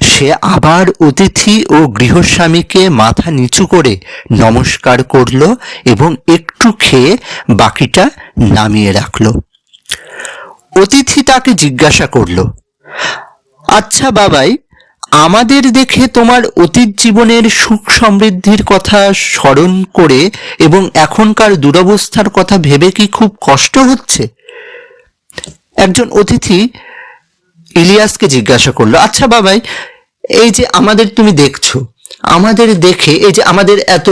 সে আবার অতিথি ও গৃহস্বামীকে মাথা নিচু করে নমস্কার করলো এবং একটু খেয়ে বাকিটা নামিয়ে রাখলো। অতিথি তাকে জিজ্ঞাসা করলো, আচ্ছা বাবাই, আমাদের দেখে তোমার অতীত জীবনের সুখ সমৃদ্ধির কথা স্মরণ করে এবং এখনকার দুরবস্থার কথা ভেবে কি খুব কষ্ট হচ্ছে? একজন অতিথি ইলিয়াসকে জিজ্ঞাসা করলো, আচ্ছা বাবাই, এই যে আমাদের তুমি দেখছো, আমাদের দেখে, এই যে আমাদের এত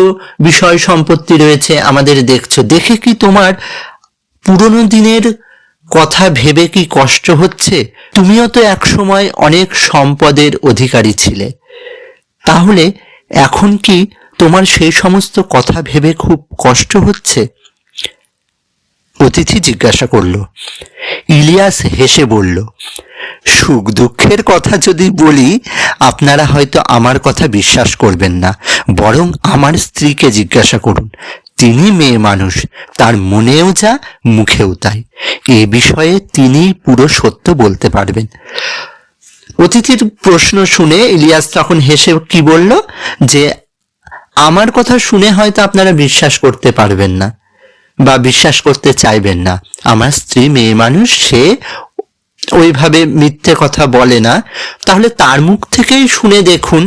বিষয় সম্পত্তি রয়েছে, আমাদের দেখছো, দেখে কি তোমার পুরনো দিনের কথা ভেবে কি কষ্ট হচ্ছে? তুমিও তো এক সময় অনেক সম্পদের অধিকারী ছিলে, তাহলে এখন কি তোমার সেই সমস্ত কথা ভেবে খুব কষ্ট হচ্ছে? অতিথি জিজ্ঞাসা করলো। ইলিয়াস হেসে বলল, সুখ দুঃখের কথা যদি বলি আপনারা হয়তো আমার কথা বিশ্বাস করবেন না, বরং আমার স্ত্রীকে জিজ্ঞাসা করুন, তিনি মেয়ে মানুষ, তার মনেও যা মুখেও তাই, এ বিষয়ে তিনি পুরো সত্য বলতে পারবেন। অতিথির প্রশ্ন শুনে ইলিয়াস তখন হেসে কি বলল, যে আমার কথা শুনে হয়তো আপনারা বিশ্বাস করতে পারবেন না, বা বিশ্বাস করতে চাইবেন না। আমার স্ত্রী মেয়ে মানুষ, সে ওইভাবে মিথ্যে কথা বলে না। তাহলে তার মুখ থেকেই শুনে দেখুন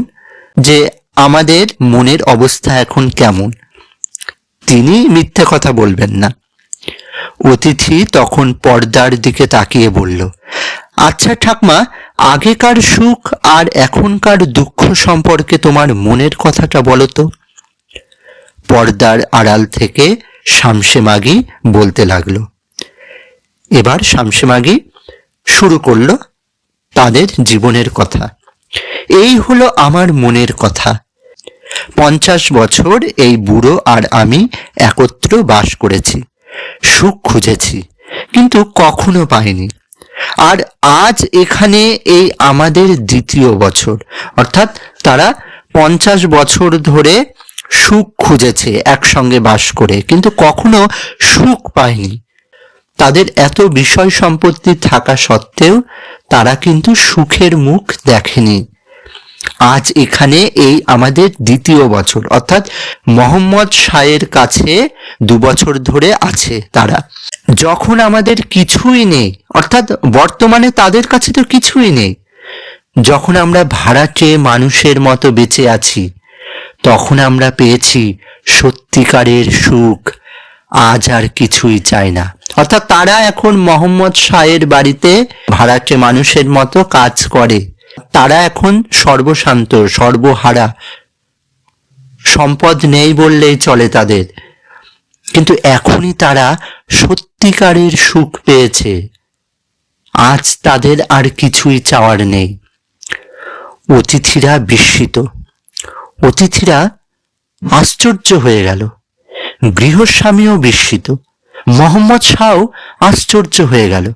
যে আমাদের মনের অবস্থা এখন কেমন। তিনি মিথ্যে কথা বলবেন না। অতিথি তখন পর্দার দিকে তাকিয়ে বলল, আচ্ছা ঠাকমা, আগেকার সুখ আর এখনকার দুঃখ সম্পর্কে তোমার মনের কথাটা বলো তো। পর্দার আড়াল থেকে শামসে মাগি বলতে লাগলো। এবার শামসে মাগি শুরু করলো তাদের জীবনের কথা। এই হলো আমার মনের কথা। 50 বছর এই বুড়ো আর আমি একত্র বাস করেছি, সুখ খুঁজেছি, কিন্তু কখনো পাইনি। আর আজ এখানে এই আমাদের দ্বিতীয় বছর, অর্থাৎ তারা 50 বছর ধরে সুখ খুঁজেছে একসঙ্গে বাস করে, কিন্তু কখনো সুখ পায়নি। তাদের এত বিষয় সম্পত্তি থাকা সত্ত্বেও তারা কিন্তু সুখের মুখ দেখেনি। আজ এখানে এই আমাদের দ্বিতীয় বছর, অর্থাৎ মোহাম্মদ শাহের কাছে 2 বছর ধরে আছে তারা। যখন আমাদের কিছুই নেই, অর্থাৎ বর্তমানে তাদের কাছে তো কিছুই নেই, যখন আমরা ভাড়াটে মানুষের মতো বেঁচে আছি, তখন আমরা পেয়েছি সত্যিকারের সুখ। আজ আর কিছুই চাই না। অর্থাৎ তারা এখন মোহাম্মদ শাহের বাড়িতে ভাড়াটে মানুষের মতো কাজ করে। তারা এখন সর্বশান্ত, সর্বহারা, সম্পদ নেই বললেই চলে তাদের, কিন্তু এখনই তারা সত্যিকারের সুখ পেয়েছে। আজ তাদের আর কিছুই চাওয়ার নেই। অতিথিরা বিস্মিত, অতিথিরা আশ্চর্য হয়ে গেল। গৃহস্বামীও বিস্মিত, মোহাম্মদ শাহ আশ্চর্য হয়ে গেল।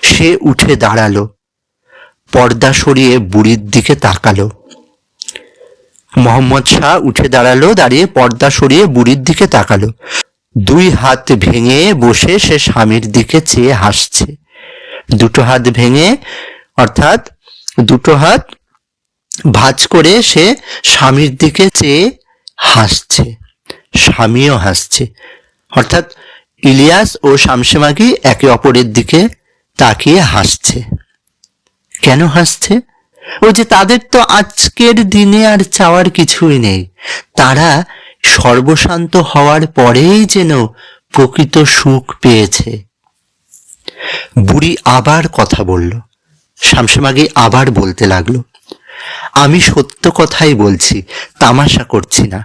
সে উঠে দাঁড়ালো, পর্দা সরিয়ে বুড়ির দিকে তাকালো। মোহাম্মদ শাহ উঠে দাঁড়ালো, দাঁড়িয়ে পর্দা সরিয়ে বুড়ির দিকে তাকালো। 2 হাত ভেঙে বসে সে স্বামীর দিকে চেয়ে হাসছে। 2 হাত ভেঙে, অর্থাৎ 2 হাত ভাঁজ করে সে স্বামীর দিকে চেয়ে হাসছে। স্বামীও হাসছে, অর্থাৎ ইলিয়াস ও শামসে মাগি একে অপরের দিকে তাকিয়ে হাসছে। কেন হাসছে? ওই যে তাদের তো আজকের দিনে আর চাওয়ার কিছুই নেই। তারা সর্বশান্ত হওয়ার পরেই যেন প্রকৃত সুখ পেয়েছে। বুড়ি আবার কথা বলল। শামসে মাগি আবার বলতে লাগলো, আমি সত্য কথাই বলছি, তামাশা করছি না।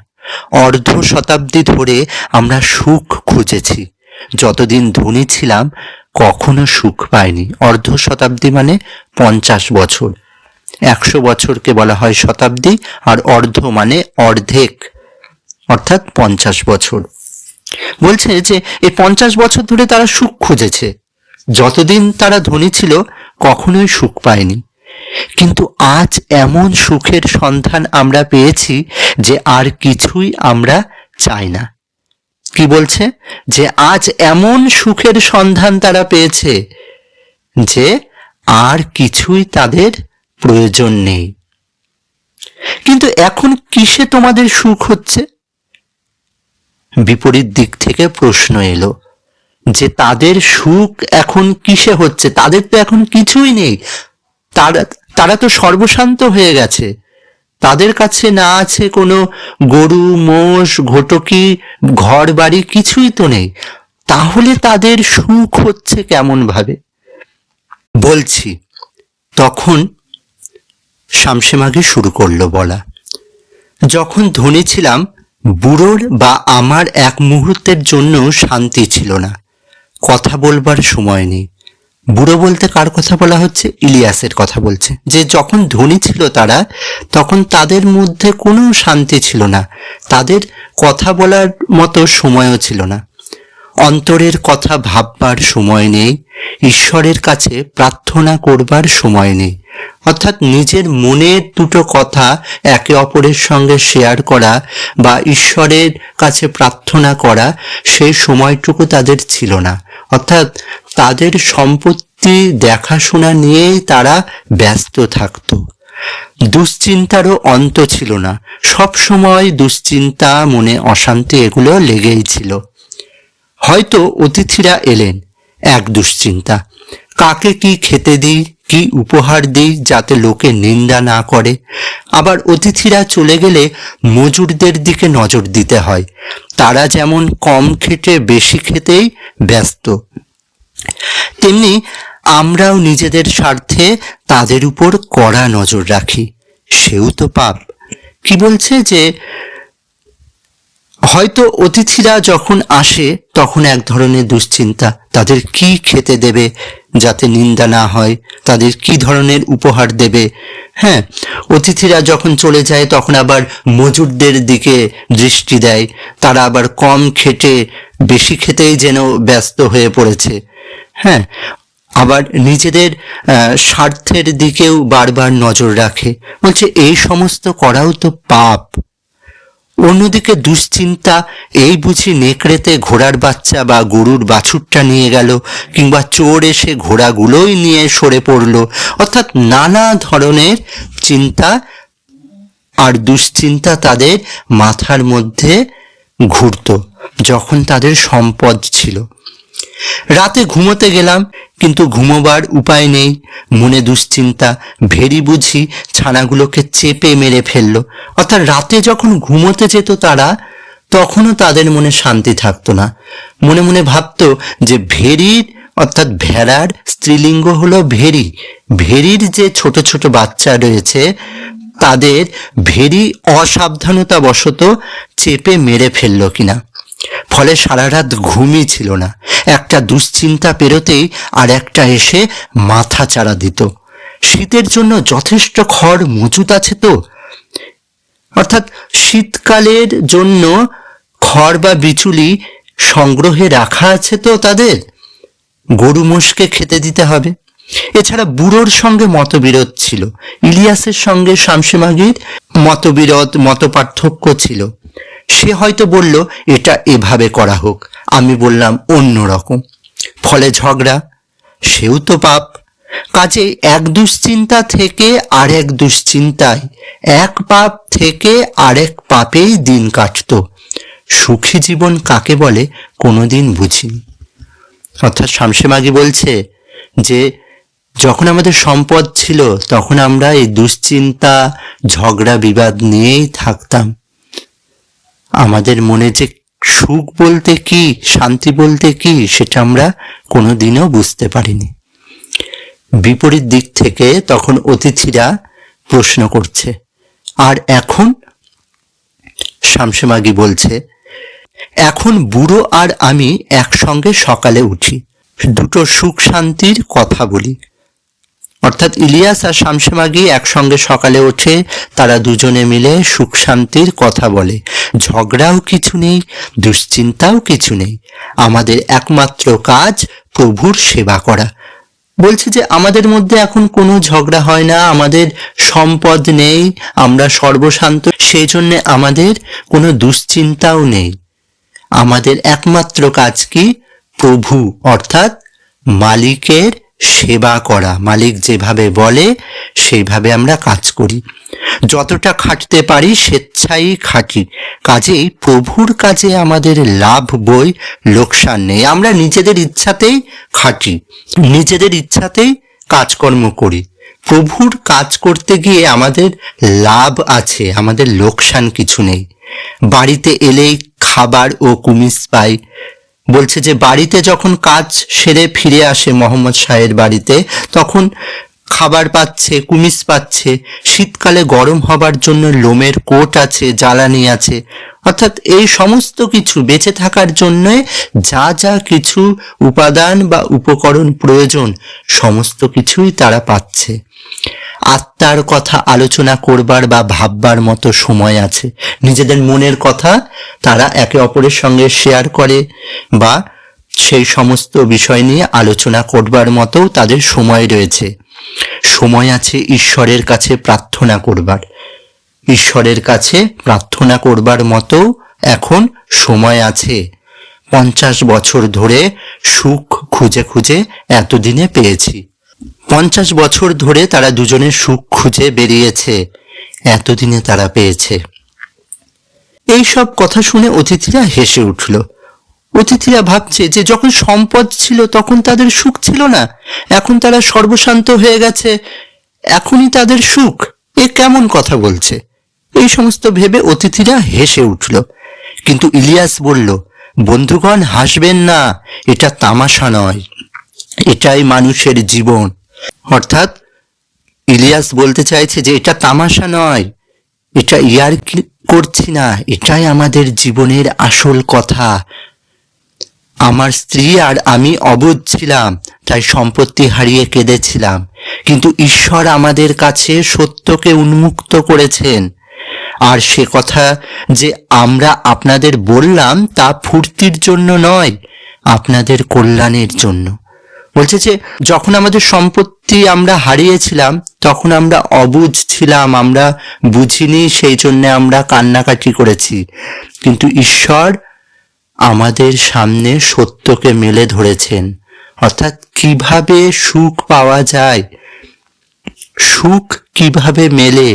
1/2 শতাব্দী ধরে আমরা সুখ খুঁজেছি। যতদিন ধনী ছিলাম কখনো সুখ পাইনি। 1/2 শতাব্দী মানে 50 বছর। 100 বছরকে বলা হয় শতাব্দী, আর অর্ধ মানে অর্ধেক, অর্থাৎ 50 বছর। বলছে যে এই 50 বছর ধরে তারা সুখ খুঁজেছে। যতদিন তারা ধনী ছিল কখনোই সুখ পায়নি, কিন্তু আজ এমন সুখের সন্ধান আমরা পেয়েছি যে আর কিছুই আমরা চাই না। কি বলছে? যে আজ এমন সুখের সন্ধান তারা পেয়েছে যে আর কিছুই তাদের প্রয়োজন নেই। কিন্তু এখন কিসে তোমাদের সুখ হচ্ছে? বিপরীত দিক থেকে প্রশ্ন এলো যে তাদের সুখ এখন কিসে হচ্ছে? তাদের তো এখন কিছুই নেই। তারা তো সর্বশান্ত হয়ে গেছে। তাদের কাছে না আছে কোনো গরু, মোষ, ঘটকি, ঘর বাড়ি, কিছুই তো নেই। তাহলে তাদের সুখ হচ্ছে কেমন ভাবে? বলছি। তখন শামসে মাগি শুরু করলো বলা, যখন ধনী ছিলাম বুড়োর বা আমার এক মুহূর্তের জন্য শান্তি ছিল না। কথা বলবার সময় নেই। বুড়ো বলতে কার কথা বলা হচ্ছে? ইলিয়াসের কথা বলছে। যে যখন ধনী ছিল তারা, তখন তাদের মধ্যে কোনো শান্তি ছিল না। তাদের কথা বলার মতো সময়ও ছিল না। অন্তরের কথা ভাববার সময় নেই, ঈশ্বরের কাছে প্রার্থনা করবার সময় নেই। অর্থাৎ নিজের মনের 2টো কথা একে অপরের সঙ্গে শেয়ার করা বা ঈশ্বরের কাছে প্রার্থনা করা, সেই সময়টুকু তাদের ছিল না। অর্থাৎ তাদের সম্পত্তি দেখাশোনা নিয়েই তারা ব্যস্ত থাকত। দুশ্চিন্তারও অন্ত ছিল না। সব সময় দুশ্চিন্তা, মনে অশান্তি, এগুলো লেগেই ছিল। হয়তো অতিথিরা এলেন, এক দুশ্চিন্তা, কাকে কি খেতে দিই, কি উপহার দিই যাতে লোকে নিন্দা না করে। আবার অতিথিরা চলে গেলে মজুরদের দিকে নজর দিতে হয়, তারা যেমন কম খেটে বেশি খেতেই ব্যস্ত, তেমনি আমরাও নিজেদের স্বার্থে তাদের উপর কড়া নজর রাখি। সেও তো পাপ। কি বলছে যে হয়তো অতিথিরা যখন আসে তখন এক ধরনের দুশ্চিন্তা, তাদের কি খেতে দেবে যাতে নিন্দা না হয়, তাদের কি ধরনের উপহার দেবে। হ্যাঁ, অতিথিরা যখন চলে যায় তখন আবার মজুরদের দিকে দৃষ্টি দেয়, তারা আবার কম খেটে বেশি খেতেই যেন ব্যস্ত হয়ে পড়েছে। হ্যাঁ, আবার নিজেদের স্বার্থের দিকেও বারবার নজর রাখে। বলছে এই সমস্ত করাও তো পাপ। অন্যদিকে দুশ্চিন্তা, এই বুঝি নেকড়েতে ঘোড়ার বাচ্চা বা গরুর বাছুরটা নিয়ে গেল, কিংবা চোর এসে ঘোড়াগুলোই নিয়ে সরে পড়লো। অর্থাৎ নানা ধরনের চিন্তা আর দুশ্চিন্তা তাদের মাথার মধ্যে ঘুরত যখন তাদের সম্পদ ছিল। রাতে ঘুমোতে গেলাম, কিন্তু ঘুমোবার উপায় নেই, মনে দুশ্চিন্তা, ভেরি বুঝি ছানাগুলোকে চেপে মেরে ফেললো। অর্থাৎ রাতে যখন ঘুমোতে যেত তারা, তখনও তাদের মনে শান্তি থাকতো না। মনে মনে ভাবতো যে ভেরির, অর্থাৎ ভেড়ার স্ত্রীলিঙ্গ হলো ভেরি, ভেরির যে ছোট ছোট বাচ্চা রয়েছে তাদের ভেরি অসাবধানতা বশত চেপে মেরে ফেললো কিনা। ফলে সারা রাত ঘুমই ছিল না। একটা দুশ্চিন্তা পেরোতেই আর একটা এসে মাথা চাড়া দিত। শীতের জন্য যথেষ্ট খড় মজুত আছে তো, অর্থাৎ শীতকালের জন্য খড় বা বিচুলি সংগ্রহে রাখা আছে তো তাদের, গরু মোষকে খেতে দিতে হবে। এছাড়া বুড়োর সঙ্গে মতবিরোধ ছিল, ইলিয়াসের সঙ্গে শামসে মাগির মতবিরোধ, মত পার্থক্য ছিল। সে হয়তো বলল এটা এভাবে করা হোক, আমি বললাম অন্য রকম, ফলে ঝগড়া। সেও তো পাপ। কাজে এক দুশ্চিন্তা থেকে আরেক দুশ্চিন্তায়, এক পাপ থেকে আরেক পাপেই দিন কাটত। সুখী জীবন কাকে বলে কোনোদিন বুঝিনি। অর্থাৎ শামসে মাগি বলছে যে যখন আমাদের সম্পদ ছিল তখন আমরা এই দুশ্চিন্তা, ঝগড়া বিবাদ নিয়েই থাকতাম। আমাদের মনে যে সুখ বলতে কি, শান্তি বলতে কি, সেটা আমরা কোনোদিনও বুঝতে পারিনি। বিপরীত দিক থেকে তখন অতিথিরা প্রশ্ন করছে, আর এখন শামসে মাগি বলছে, এখন বুড়ো আর আমি একসঙ্গে সকালে উঠি, দুটো সুখ শান্তির কথা বলি। অর্থাৎ ইলিয়াস আর শামসে মাগি একসঙ্গে সকালে ওঠে, তারা দুজনে মিলে সুখ শান্তির কথা বলে। ঝগড়াও কিছু নেই, দুশ্চিন্তাও কিছু নেই। আমাদের একমাত্র কাজ প্রভুর সেবা করা। বলছে যে আমাদের মধ্যে এখন কোনো ঝগড়া হয় না, আমাদের সম্পদ নেই, আমরা সর্বশান্ত, সেই জন্য আমাদের কোনো দুশ্চিন্তাও নেই। আমাদের একমাত্র কাজ কি? প্রভু অর্থাৎ মালিকের সেবা করা। মালিক যেভাবে বলে সেইভাবে আমরা কাজ করি। যতটা খাটতে পারি স্বেচ্ছায় খাটি। কাজেই প্রভুর কাজে আমাদের লাভ বই লোকসান নেই। আমরা নিজেদের ইচ্ছাতেই খাটি, নিজেদের ইচ্ছাতেই কাজকর্ম করি। প্রভুর কাজ করতে গিয়ে আমাদের লাভ আছে, আমাদের লোকসান কিছু নেই। বাড়িতে এলেই খাবার ও কুমিজ পাই। বলছে যে বাড়িতে যখন কাজ সেরে ফিরে আসে মোহাম্মদ শাহের বাড়িতে, তখন খাবার পাচ্ছে, কুমিজ পাচ্ছে। শীতকালে গরম হবার জন্য লোমের কোট আছে, জ্বালানি আছে। অর্থাৎ এই সমস্ত কিছু বেঁচে থাকার জন্য যা যা কিছু উপাদান বা উপকরণ প্রয়োজন, সমস্ত কিছুই তারা পাচ্ছে। আত্মার কথা আলোচনা করবার বা ভাববার মতো সময় আছে। নিজেদের মনের কথা তারা একে অপরের সঙ্গে শেয়ার করে বা সেই সমস্ত বিষয় নিয়ে আলোচনা করবার মতো তাদের সময় রয়েছে। সময় আছে ঈশ্বরের কাছে প্রার্থনা করবার। ঈশ্বরের কাছে প্রার্থনা করবার মতো এখন সময় আছে। 50 বছর ধরে সুখ খুঁজে খুঁজে এতদিনে পেয়েছি। 50 বছর ধরে তারা দুজনে সুখ খুঁজে বেরিয়েছে, এতদিনে তারা পেয়েছে। এই সব কথা শুনে অতিথিরা হেসে উঠল। অতিথিরা ভাবছে যে যখন সম্পদ ছিল তখন তাদের সুখ ছিল না, এখন তারা সর্বশান্ত হয়ে গেছে, এখনই তাদের সুখ, এ কেমন কথা বলছে। এই সমস্ত ভেবে অতিথিরা হেসে উঠল। কিন্তু ইলিয়াস বলল, বন্ধুগণ হাসবেন না, এটা তামাশা নয়, এটাই মানুষের জীবন। অর্থাৎ ইলিয়াস বলতে চাইছে যে এটা তামাশা নয়, এটা ইয়ার্কি করছি না, এটাই আমাদের জীবনের আসল কথা। আমার স্ত্রী আর আমি অবুঝ ছিলাম, তাই সম্পত্তি হারিয়ে কেঁদেছিলাম, কিন্তু ঈশ্বর আমাদের কাছে সত্যকে উন্মুক্ত করেছেন। আর সে কথা যে আমরা আপনাদের বললাম তা ফুর্তির জন্য নয়, আপনাদের কল্যাণের জন্য। বলছে যে যখন আমাদের সম্পত্তি আমরা হারিয়েছিলাম তখন আমরা অবুঝ ছিলাম, আমরা বুঝিনি, সেই জন্য আমরা কান্নাকাটি করেছি, কিন্তু ঈশ্বর আমাদের সামনে সত্যকে মেলে ধরেছেন। অর্থাৎ কিভাবে সুখ পাওয়া যায়, সুখ কিভাবে মেলে,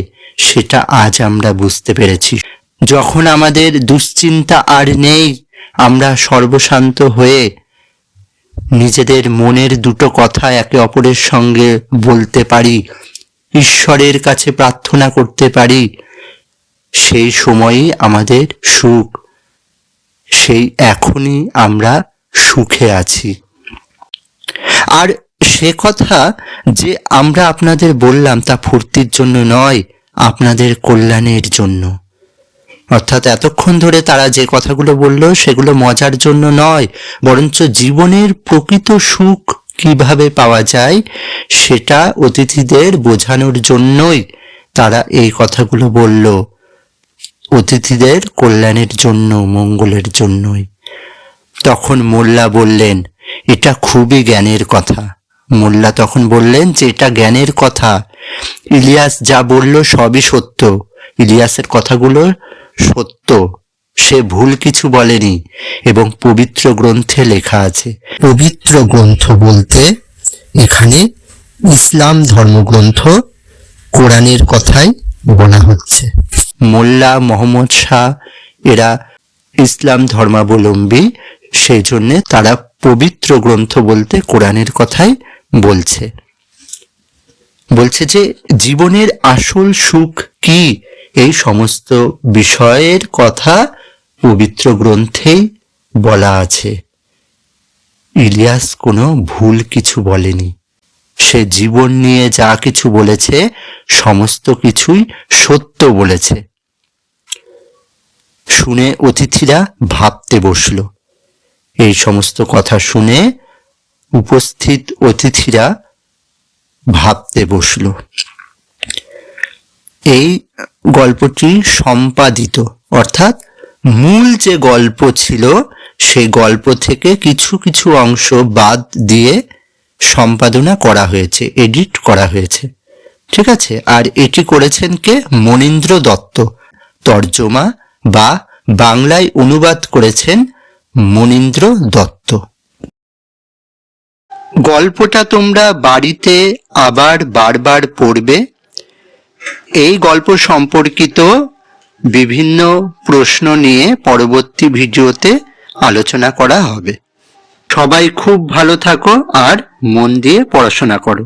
সেটা আজ আমরা বুঝতে পেরেছি। যখন আমাদের দুশ্চিন্তা আর নেই, আমরা সর্বশান্ত হয়ে নিজেদের মনের দুটো কথা একে অপরের সঙ্গে বলতে পারি, ঈশ্বরের কাছে প্রার্থনা করতে পারি, সেই সময়ই আমাদের সুখ, সেই এখনই আমরা সুখে আছি। আর সে কথা যে আমরা আপনাদের বললাম তা ফুর্তির জন্য নয়, আপনাদের কল্যাণের জন্য। অর্থাৎ এতক্ষণ ধরে তারা যে কথাগুলো বলল সেগুলো মজার জন্য নয়, বরঞ্চ জীবনের প্রকৃত সুখ কিভাবে পাওয়া যায় সেটা অতিথিদের বোঝানোর জন্যই তারা এই কথাগুলো বলল, অতিথিদের কল্যাণের জন্য, মঙ্গলের জন্যই। তখন মোল্লা বললেন, এটা খুবই জ্ঞানের কথা। মোল্লা তখন বললেন যে এটা জ্ঞানের কথা, ইলিয়াস যা বলল সবই সত্য, ইলিয়াসের কথাগুলো সত্য, সে ভুল কিছু বলেনি, এবং পবিত্র গ্রন্থে লেখা আছে। পবিত্র গ্রন্থ বলতে এখানে ইসলাম ধর্মগ্রন্থ কোরআনের কথাই বলা হচ্ছে। মোল্লা, মোহাম্মদ শাহ এরা ইসলাম ধর্মাবলম্বী, সেই জন্যে তারা পবিত্র গ্রন্থ বলতে কোরআনের কথাই বলছে। বলছে যে জীবনের আসল সুখ কি, এই সমস্ত বিষয়ের কথা পবিত্র গ্রন্থেই বলা আছে। ইলিয়াস কোনো ভুল কিছু বলেনি, সে জীবন নিয়ে যা কিছু বলেছে সমস্ত কিছুই সত্য বলেছে। শুনে অতিথিরা ভাবতে বসল। এই সমস্ত কথা শুনে উপস্থিত অতিথিরা ভাবতে বসল। এই গল্পটি সম্পাদিত, অর্থাৎ মূল যে গল্প ছিল সেই গল্প থেকে কিছু কিছু অংশ বাদ দিয়ে সম্পাদনা করা হয়েছে, এডিট করা হয়েছে, ঠিক আছে। আর এটি করেছেন কে? মনীন্দ্র দত্ত। তর্জমা বা বাংলায় অনুবাদ করেছেন মনীন্দ্র দত্ত। গল্পটা তোমরা বাড়িতে আবার বারবার পড়বে। এই গল্প সম্পর্কিত বিভিন্ন প্রশ্ন নিয়ে পরবর্তী ভিডিওতে আলোচনা করা হবে। সবাই খুব ভালো থাকো আর মন দিয়ে পড়াশোনা করো।